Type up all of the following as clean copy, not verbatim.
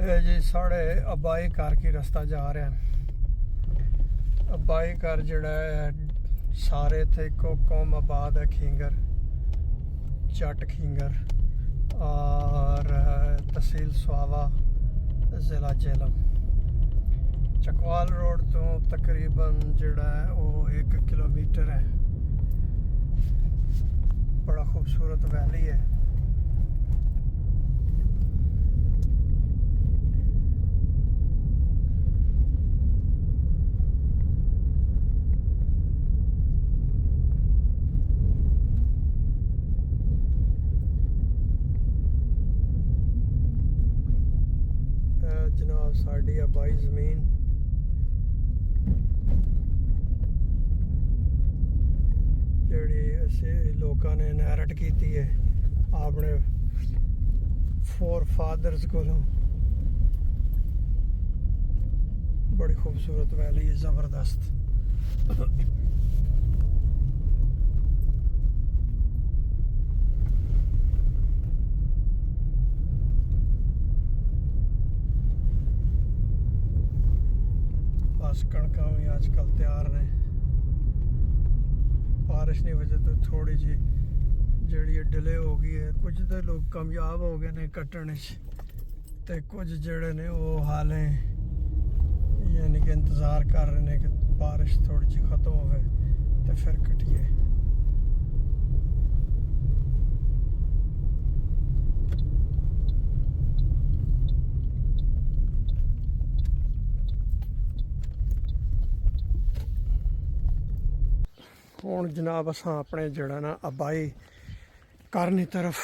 जी साढ़े अबाई घर की रास्ता जा रहा है। अबाई घर जड़ा है सारे थे को कौम आबाद है, खींगर जट खींगर और तहसील सुहावा ज़िला झेलम। चकवाल रोड तो तकरीबन जड़ा है वो 1 किलोमीटर है। बड़ा खूबसूरत वैली है। जनाब साड़ी आबाई ज़मीन जिहड़ी असी लोगों ने इनहेरिट की है अपने फोर फादर्स कोलों। बड़ी खूबसूरत वैली है, ज़बरदस्त। बस कणकां भी आजकल तैयार ने। बारिश की वजह तो थोड़ी जी जी डिले हो गई है। कुछ तो लोग कामयाब हो गए ने कट्टण ते कुछ जड़े ने वो हाले यानी कि इंतज़ार कर रहे हैं कि बारिश थोड़ी जी ख़त्म हो तो फिर कटिए। हुण जनाब असां अपने जड़ा ना अबाई करनी तरफ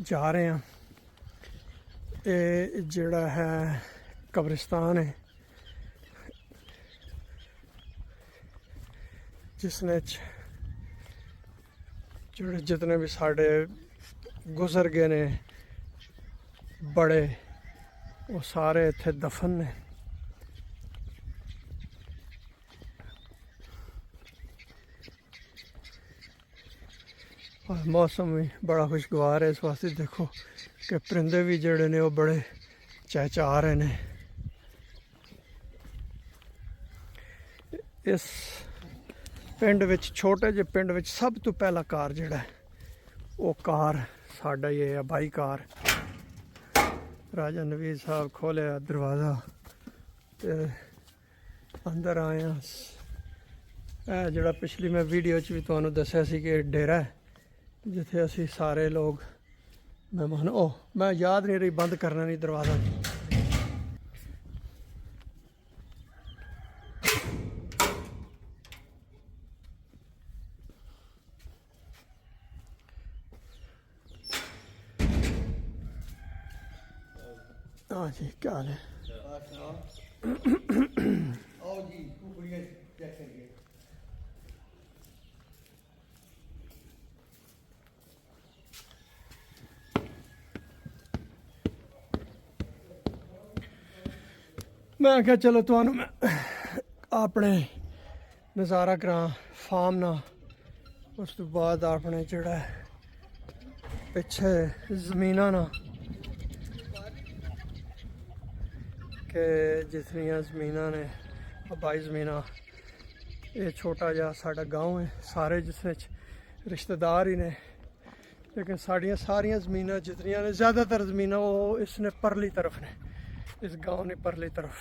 जा रहे हैं। ये जड़ा है कब्रिस्तान है जिसने जोड़े जितने भी साढ़े गुजर गए ने बड़े वो सारे इत्थे दफन ने। और मौसम भी बड़ा खुशगवार है इस वास्ते। देखो कि परिंदे भी जड़े ने वो बड़े चहचहा रहे ने। इस पिंड विच छोटे जे पिंड विच सब तो पहला कार जड़ा है वो कार साडा ही है, अबाई कार। राजा नवीद साहब खोलिया दरवाज़ा ते अंदर आए। जड़ा पिछली मैं वीडियो च भी तुहानू दस्सिया सी कि डेरा है जिथे असी सारे लोग मेहमान। ओह मैं याद नहीं रही बंद करना नहीं दरवाज़ा। हाँ जी क्या हाल है? मैं क्या चलो तुहानू मैं अपने नज़ारा करा फार्म ना। उस तो बाद अपने जड़ा पिछे ज़मीना ना कि जितनियां ज़मीना ने अबाई ज़मीना। ये छोटा जा साडा गाँव है, सारे जिसने रिश्तेदार ही ने, लेकिन साड़ियाँ सारियां ज़मीना जितनियां ने ज़्यादातर ज़मीना वो इसने परली तरफ ने, इस गाँव ने परली तरफ।